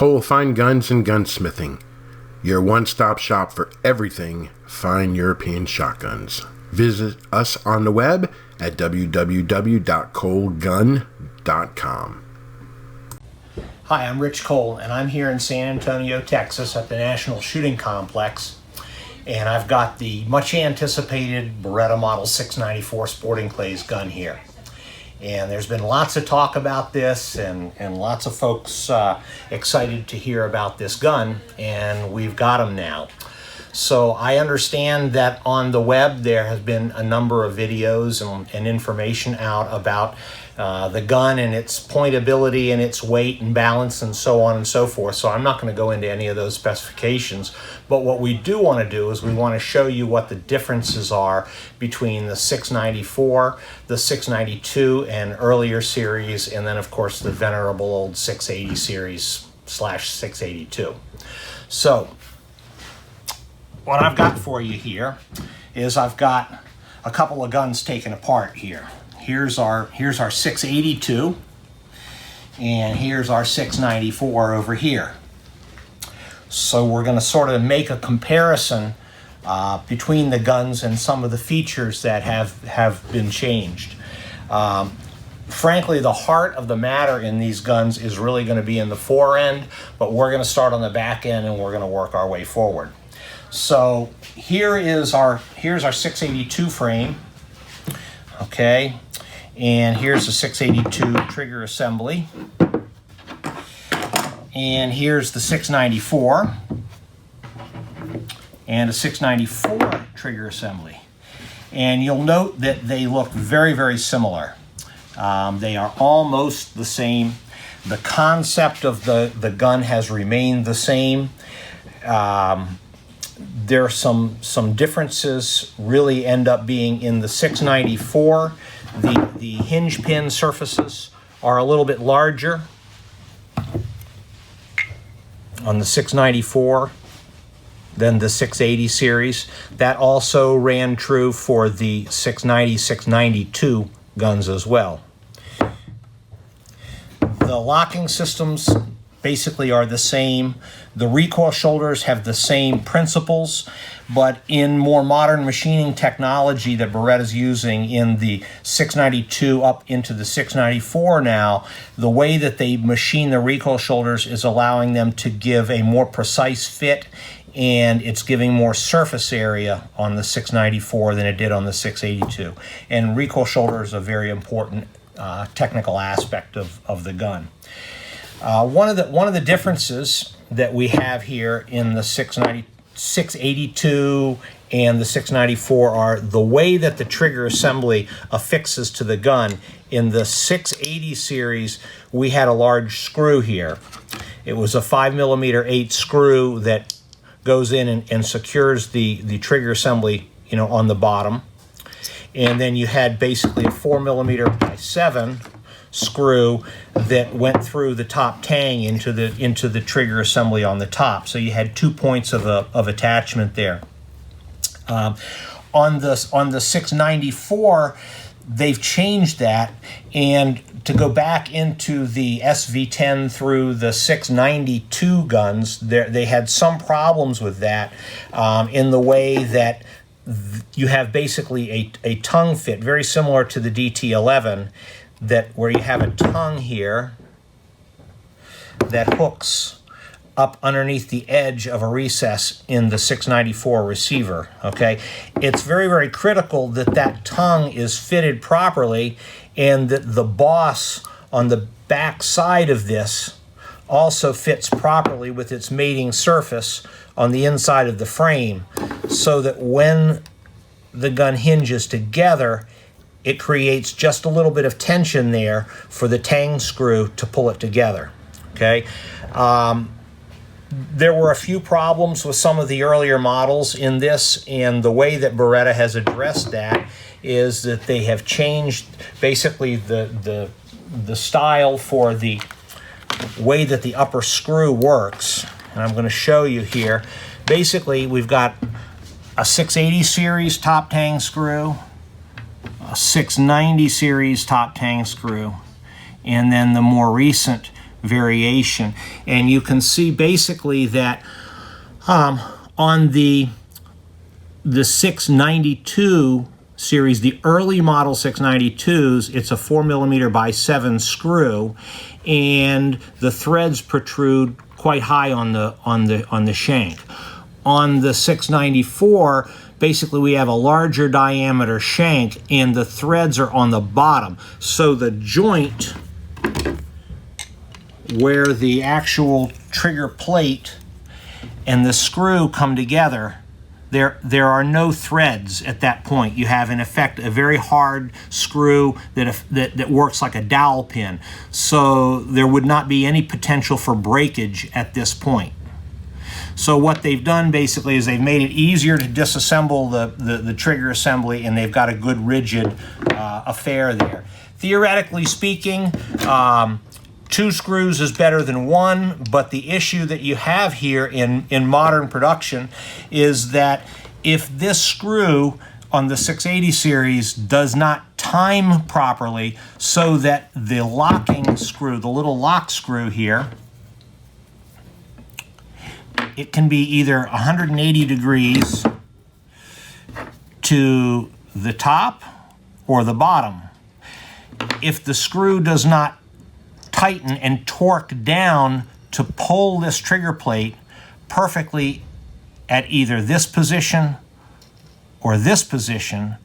Cole Fine Guns and Gunsmithing, your one-stop shop for everything fine European shotguns. Visit us on the web at www.colegun.com. Hi, I'm Rich Cole, and I'm here in San Antonio, Texas at the National Shooting Complex, and I've got the much anticipated Beretta Model 694 Sporting Clays gun here. And there's been lots of talk about this and lots of folks excited to hear about this gun, and we've got them now. So I understand that on the web there has been a number of videos and information out about the gun and its pointability and its weight and balance and so on and so forth. So I'm not going to go into any of those specifications. But what we do want to do is we want to show you what the differences are between the 694, the 692 and earlier series, and then of course the venerable old 680 series / 682. So what I've got for you here is I've got a couple of guns taken apart here. Here's our 682, and here's our 694 over here. So we're going to sort of make a comparison between the guns and some of the features that have been changed. Frankly, the heart of the matter in these guns is really going to be in the fore end, but we're going to start on the back end and we're going to work our way forward. So here's our 682 frame, okay, and here's the 682 trigger assembly, and here's the 694 and a 694 trigger assembly. And you'll note that they look very, very similar. They are almost the same. The concept of the gun has remained the same. There are some differences really end up being in the 694. The hinge pin surfaces are a little bit larger on the 694 than the 680 series. That also ran true for the 690, 692 guns as well. The locking systems basically are the same. The recoil shoulders have the same principles, but in more modern machining technology that Beretta's using in the 692 up into the 694 now, the way that they machine the recoil shoulders is allowing them to give a more precise fit, and it's giving more surface area on the 694 than it did on the 682. And recoil shoulder is a very important technical aspect of the gun. One of the differences that we have here in the 682 and the 694 are the way that the trigger assembly affixes to the gun. In the 680 series, we had a large screw here. It was a 5mm 8 screw that goes in and secures the trigger assembly, on the bottom. And then you had basically a 4mm by 7 screw that went through the top tang into the trigger assembly on the top. So you had 2 points of attachment there. On the 694, they've changed that, and to go back into the SV10 through the 692 guns, they had some problems with that in the way that you have basically a tongue fit, very similar to the DT11, where you have a tongue here that hooks up underneath the edge of a recess in the 694 receiver, okay? It's very, very critical that tongue is fitted properly, and that the boss on the back side of this also fits properly with its mating surface on the inside of the frame, so that when the gun hinges together, it creates just a little bit of tension there for the tang screw to pull it together, okay? There were a few problems with some of the earlier models in this, and the way that Beretta has addressed that is that they have changed basically the style for the way that the upper screw works. And I'm going to show you here. Basically, we've got a 680 series top tang screw, a 690 series top tang screw, and then the more recent variation. And you can see basically that on the 692 series, the early model 692s, it's a 4mm by 7 screw, and the threads protrude quite high on the shank. On the 694, basically we have a larger diameter shank and the threads are on the bottom. So the joint where the actual trigger plate and the screw come together, there are no threads at that point. You have, in effect, a very hard screw that works like a dowel pin. So there would not be any potential for breakage at this point. So what they've done basically is they've made it easier to disassemble the trigger assembly, and they've got a good rigid affair there. Theoretically speaking, 2 screws is better than 1, but the issue that you have here in modern production is that if this screw on the 680 series does not time properly so that the locking screw, the little lock screw here, it can be either 180 degrees to the top or the bottom. If the screw does not tighten and torque down to pull this trigger plate perfectly at either this position or this position,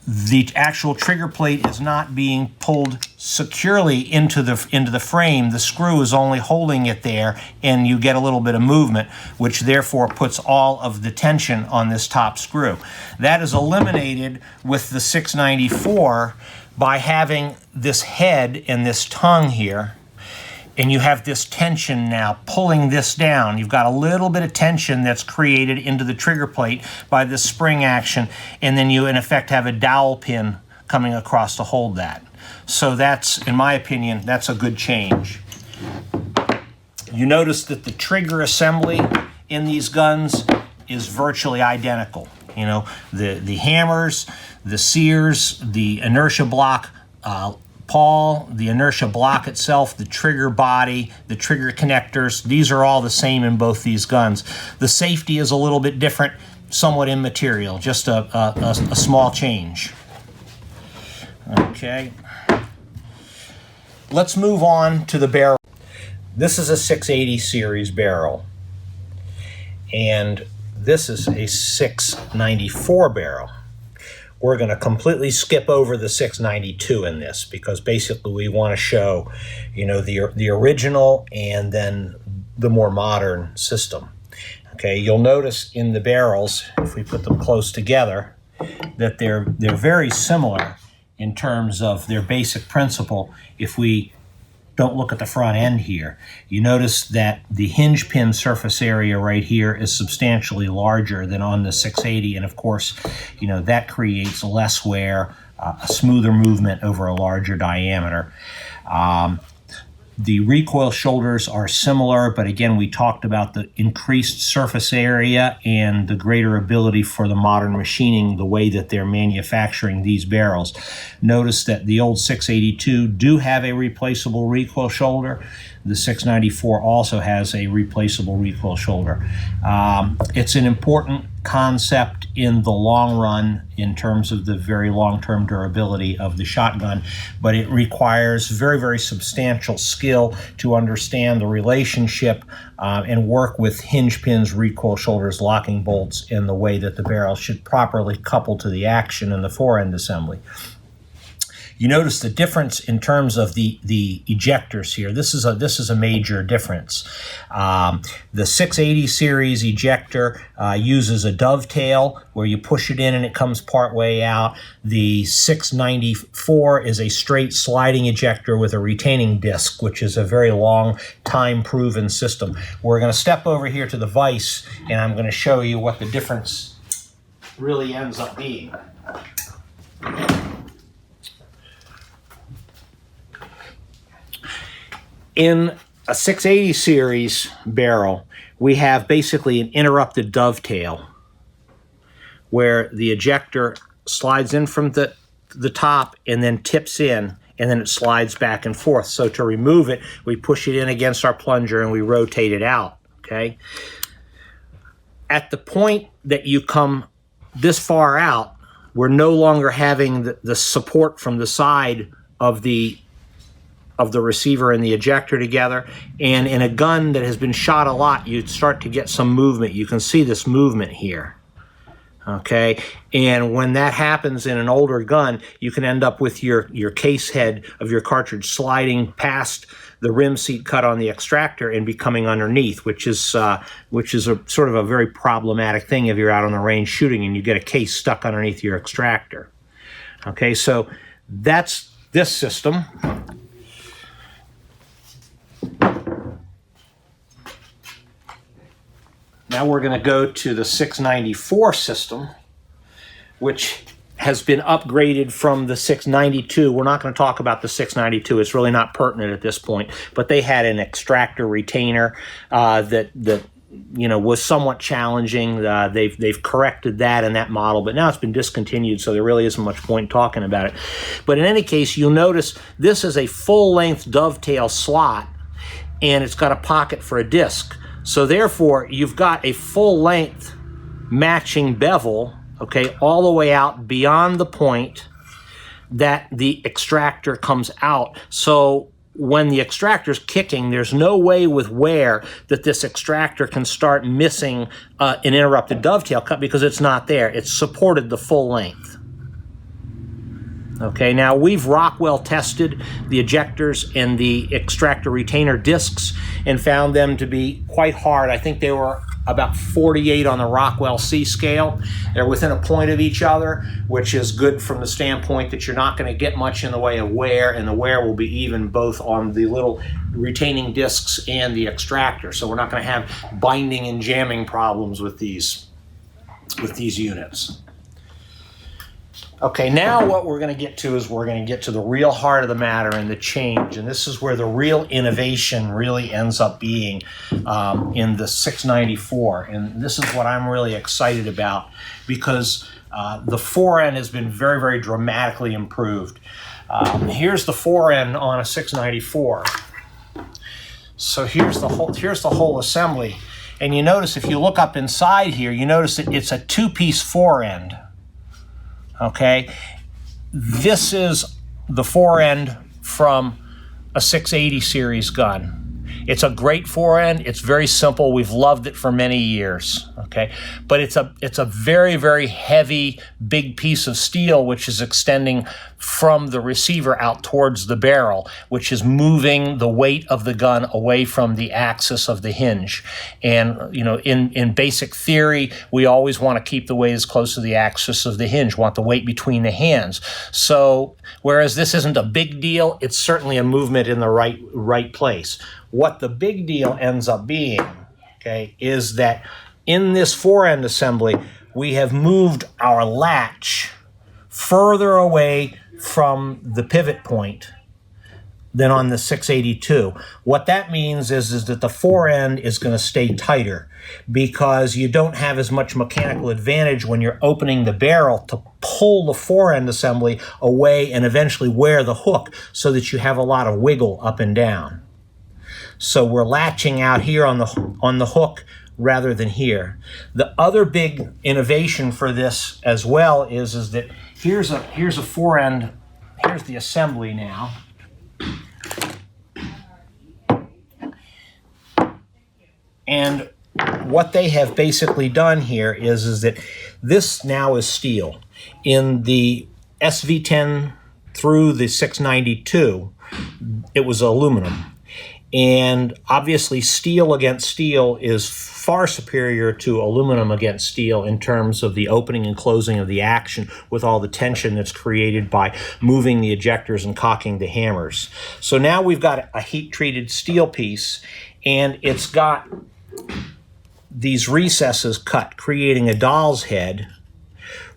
the actual trigger plate is not being pulled securely into the frame. The screw is only holding it there, and you get a little bit of movement, which therefore puts all of the tension on this top screw. That is eliminated with the 694 by having this head and this tongue here, and you have this tension now pulling this down. You've got a little bit of tension that's created into the trigger plate by this spring action, and then you in effect have a dowel pin coming across to hold that. So that's, in my opinion, that's a good change. You notice that the trigger assembly in these guns is virtually identical. You know, the hammers, the sears, the inertia block pawl, the inertia block itself, the trigger body, the trigger connectors, these are all the same in both these guns. The safety is a little bit different, somewhat immaterial, just a small change. Okay. Let's move on to the barrel. This is a 680 series barrel, and this is a 694 barrel. We're going to completely skip over the 692 in this because basically we want to show, you know, the original and then the more modern system. Okay, you'll notice in the barrels, if we put them close together, that they're very similar in terms of their basic principle. If we don't look at the front end here, you notice that the hinge pin surface area right here is substantially larger than on the 680, and of course, you know, that creates less wear, a smoother movement over a larger diameter. The recoil shoulders are similar, but again, we talked about the increased surface area and the greater ability for the modern machining, the way that they're manufacturing these barrels. Notice that the old 682 do have a replaceable recoil shoulder. The 694 also has a replaceable recoil shoulder. It's an important concept in the long run in terms of the very long-term durability of the shotgun, but it requires very, very substantial skill to understand the relationship and work with hinge pins, recoil shoulders, locking bolts in the way that the barrel should properly couple to the action in the fore-end assembly. You notice the difference in terms of the ejectors here. This is a major difference. The 680 series ejector uses a dovetail where you push it in and it comes part way out. The 694 is a straight sliding ejector with a retaining disc, which is a very long time proven system. We're going to step over here to the vise and I'm going to show you what the difference really ends up being. In a 680 series barrel, we have basically an interrupted dovetail where the ejector slides in from the top and then tips in, and then it slides back and forth. So to remove it, we push it in against our plunger and we rotate it out, okay? At the point that you come this far out, we're no longer having the support from the side of the receiver and the ejector together. And in a gun that has been shot a lot, you start to get some movement. You can see this movement here. Okay, and when that happens in an older gun, you can end up with your case head of your cartridge sliding past the rim seat cut on the extractor and becoming underneath, which is a sort of a very problematic thing if you're out on the range shooting and you get a case stuck underneath your extractor. Okay, so that's this system. Now we're going to go to the 694 system, which has been upgraded from the 692. We're not going to talk about the 692. It's really not pertinent at this point. But they had an extractor retainer that was somewhat challenging. They've corrected that in that model, but now it's been discontinued, so there really isn't much point talking about it. But in any case, you'll notice this is a full-length dovetail slot, and it's got a pocket for a disc. So therefore, you've got a full-length matching bevel, okay, all the way out beyond the point that the extractor comes out. So when the extractor's kicking, there's no way with wear that this extractor can start missing an interrupted dovetail cut because it's not there. It's supported the full length. Okay, now we've Rockwell tested the ejectors and the extractor retainer discs and found them to be quite hard. I think they were about 48 on the Rockwell C scale. They're within a point of each other, which is good from the standpoint that you're not going to get much in the way of wear, and the wear will be even both on the little retaining discs and the extractor. So we're not going to have binding and jamming problems with these units. Okay, now what we're going to get to is we're going to get to the real heart of the matter and the change, and this is where the real innovation really ends up being in the 694, and this is what I'm really excited about because the fore end has been very, very dramatically improved. Here's the fore end on a 694. So here's the whole assembly, and you notice if you look up inside here, you notice that it's a two-piece fore end. Okay, this is the fore end from a 680 series gun. It's a great fore end. It's very simple. We've loved it for many years. Okay, but it's a very, very heavy, big piece of steel which is extending from the receiver out towards the barrel, which is moving the weight of the gun away from the axis of the hinge. And in basic theory, we always want to keep the weight as close to the axis of the hinge. We want the weight between the hands. So whereas this isn't a big deal, it's certainly a movement in the right place. What the big deal ends up being, okay, is that in this fore end assembly, we have moved our latch further away from the pivot point than on the 682. What that means is that the fore end is going to stay tighter because you don't have as much mechanical advantage when you're opening the barrel to pull the fore end assembly away and eventually wear the hook so that you have a lot of wiggle up and down. So we're latching out here on the hook rather than here. The other big innovation for this as well is that here's a fore end. Here's the assembly now. And what they have basically done here is that this now is steel. In the SV10 through the 692, it was aluminum. And obviously steel against steel is far superior to aluminum against steel in terms of the opening and closing of the action with all the tension that's created by moving the ejectors and cocking the hammers. So now we've got a heat-treated steel piece, and it's got these recesses cut, creating a doll's head,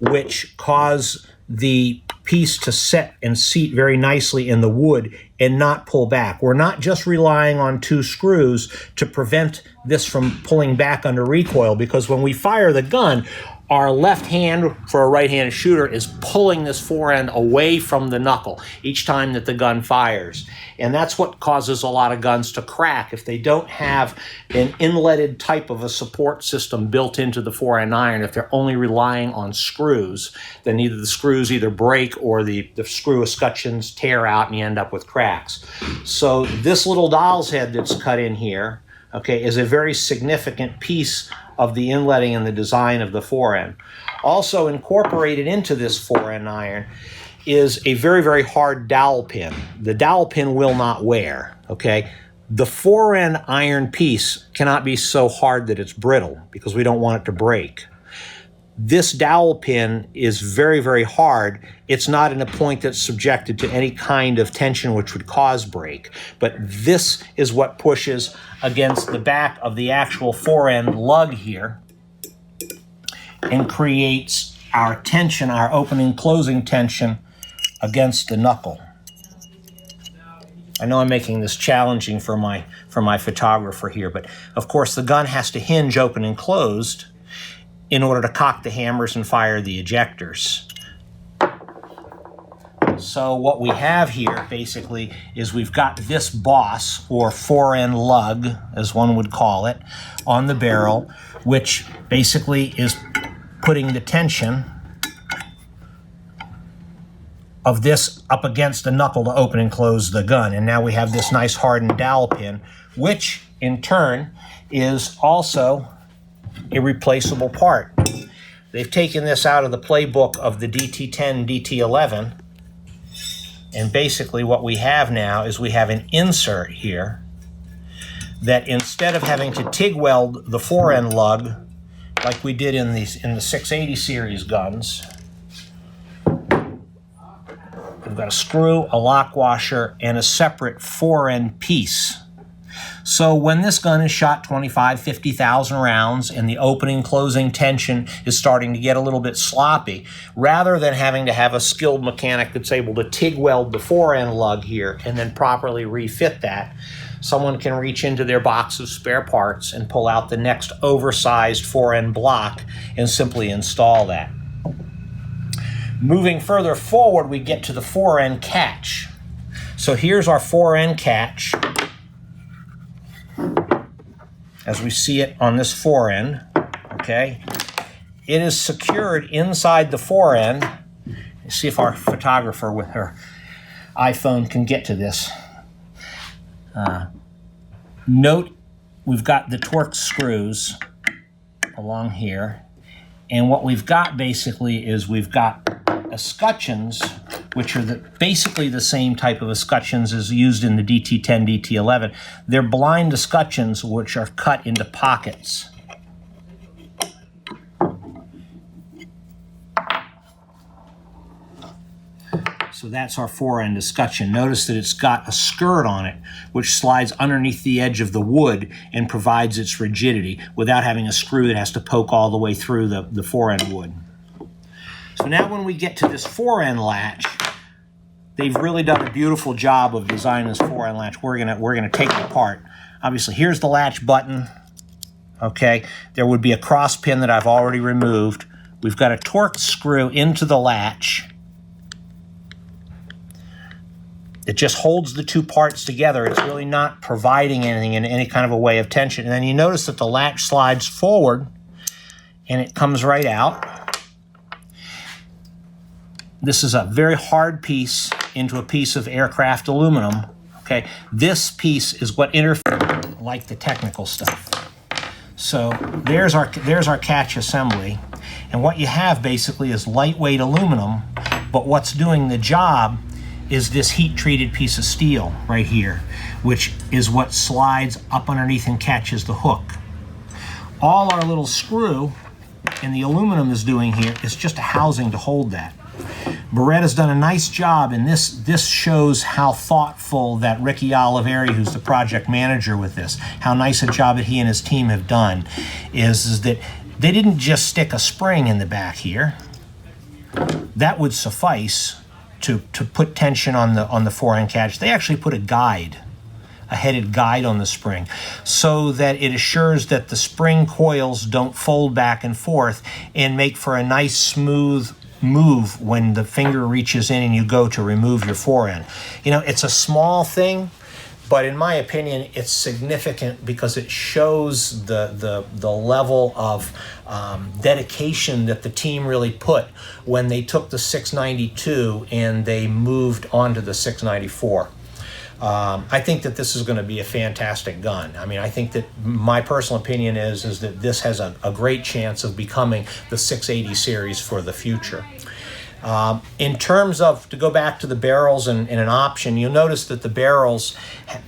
which cause the piece to set and seat very nicely in the wood and not pull back. We're not just relying on two screws to prevent this from pulling back under recoil, because when we fire the gun, our left hand for a right-handed shooter is pulling this forend away from the knuckle each time that the gun fires. And that's what causes a lot of guns to crack. If they don't have an inletted type of a support system built into the forend iron, if they're only relying on screws, then either the screws either break or the screw escutcheons tear out and you end up with cracks. So this little dowel's head that's cut in here, okay, is a very significant piece of the inletting and the design of the forend. Also incorporated into this forend iron is a very, very hard dowel pin. The dowel pin will not wear, okay? The forend iron piece cannot be so hard that it's brittle because we don't want it to break. This dowel pin is very, very hard. It's not in a point that's subjected to any kind of tension which would cause break. But this is what pushes against the back of the actual forend lug here and creates our tension, our opening closing tension against the knuckle. I know I'm making this challenging for my photographer here, but of course the gun has to hinge open and closed in order to cock the hammers and fire the ejectors. So what we have here basically is we've got this boss, or forend lug, as one would call it, on the barrel, which basically is putting the tension of this up against the knuckle to open and close the gun. And now we have this nice hardened dowel pin, which in turn is also a replaceable part. They've taken this out of the playbook of the DT10, DT11, and basically what we have now is we have an insert here that instead of having to TIG weld the forend lug like we did in the 680 series guns, we've got a screw, a lock washer, and a separate forend piece. So when this gun is shot 25, 50,000 rounds and the opening closing tension is starting to get a little bit sloppy, rather than having to have a skilled mechanic that's able to TIG weld the forend lug here and then properly refit that, someone can reach into their box of spare parts and pull out the next oversized forend block and simply install that. Moving further forward, we get to the Fore End Catch. So here's our Fore End Catch, as we see it on this forend, okay? It is secured inside the forend. Let's see if our photographer with her iPhone can get to this. Note, we've got the Torx screws along here, and what we've got basically is we've got escutcheons, which are basically the same type of escutcheons as used in the DT10, DT11. They're blind escutcheons which are cut into pockets. So that's our forend escutcheon. Notice that it's got a skirt on it which slides underneath the edge of the wood and provides its rigidity without having a screw that has to poke all the way through the forend wood. So now when we get to this forend latch, they've really done a beautiful job of designing this forend latch. We're gonna take it apart. Obviously, here's the latch button. Okay, there would be a cross pin that I've already removed. We've got a Torx screw into the latch. It just holds the two parts together. It's really not providing anything in any kind of a way of tension. And then you notice that the latch slides forward and it comes right out. This is a very hard piece into a piece of aircraft aluminum. Okay, this piece is what interferes, like the technical stuff. So there's our catch assembly, and what you have basically is lightweight aluminum, but what's doing the job is this heat-treated piece of steel right here, which is what slides up underneath and catches the hook. All our little screw and the aluminum is doing here is just a housing to hold that. Beretta's done a nice job, and this shows how thoughtful that Ricky Oliveri, who's the project manager with this, how nice a job that he and his team have done, is that they didn't just stick a spring in the back here. That would suffice to put tension on the Fore End Catch. They actually put a guide a headed guide on the spring, so that it assures that the spring coils don't fold back and forth and make for a nice smooth move when the finger reaches in and you go to remove your forend. You know, it's a small thing, but in my opinion, it's significant because it shows the level of dedication that the team really put when they took the 692 and they moved onto the 694. I think that this is going to be a fantastic gun. I mean, I think that my personal opinion is that this has a great chance of becoming the 680 series for the future. In terms of, to go back to the barrels and an option, you'll notice that the barrels,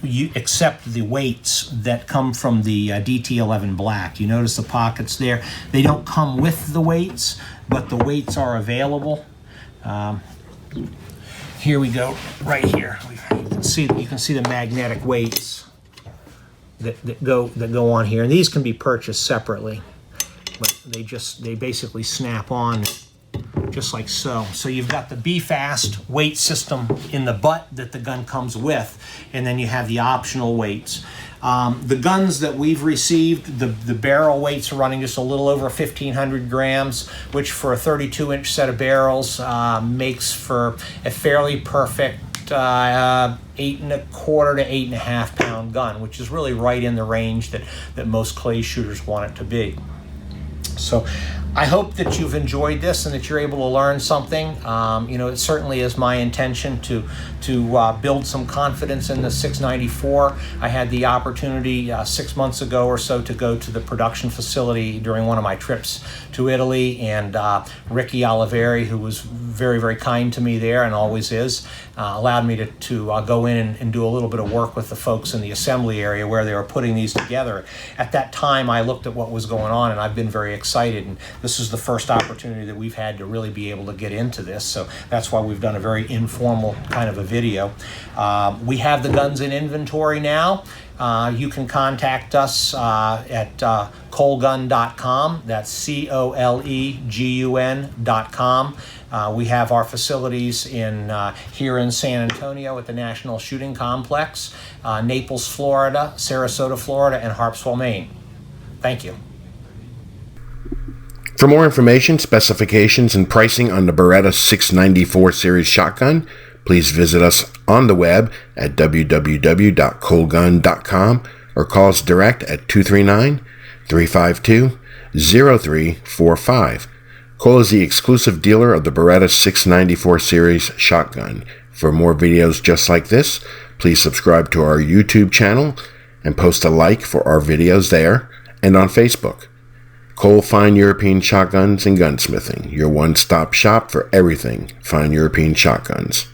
you accept the weights that come from the DT11 Black. You notice the pockets there. They don't come with the weights, but the weights are available. Here we go, right here. You can see the magnetic weights that go on here, and these can be purchased separately, but they basically snap on just like so. So you've got the Be-Fast weight system in the butt that the gun comes with, and then you have the optional weights. The guns that we've received, the barrel weights are running just a little over 1,500 grams, which for a 32-inch set of barrels makes for a fairly perfect 8¼ to 8½ pound gun, which is really right in the range that most clay shooters want it to be. So I hope that you've enjoyed this and that you're able to learn something. You know, it certainly is my intention to build some confidence in the 694. I had the opportunity 6 months ago or so to go to the production facility during one of my trips to Italy, and Ricky Oliveri, who was very, very kind to me there and always is, allowed me to go in and do a little bit of work with the folks in the assembly area where they were putting these together. At that time, I looked at what was going on, and I've been very excited, and this is the first opportunity that we've had to really be able to get into this, so that's why we've done a very informal kind of a video. We have the guns in inventory now. You can contact us at colegun.com. That's COLEGUN.com. We have our facilities here in San Antonio at the National Shooting Complex, Naples, Florida, Sarasota, Florida, and Harpswell, Maine. Thank you. For more information, specifications, and pricing on the Beretta 694 series shotgun, please visit us on the web at www.colegun.com or call us direct at 239-352-0345. Cole is the exclusive dealer of the Beretta 694 series shotgun. For more videos just like this, please subscribe to our YouTube channel and post a like for our videos there and on Facebook. Cole Fine European Shotguns and Gunsmithing, your one-stop shop for everything fine European shotguns.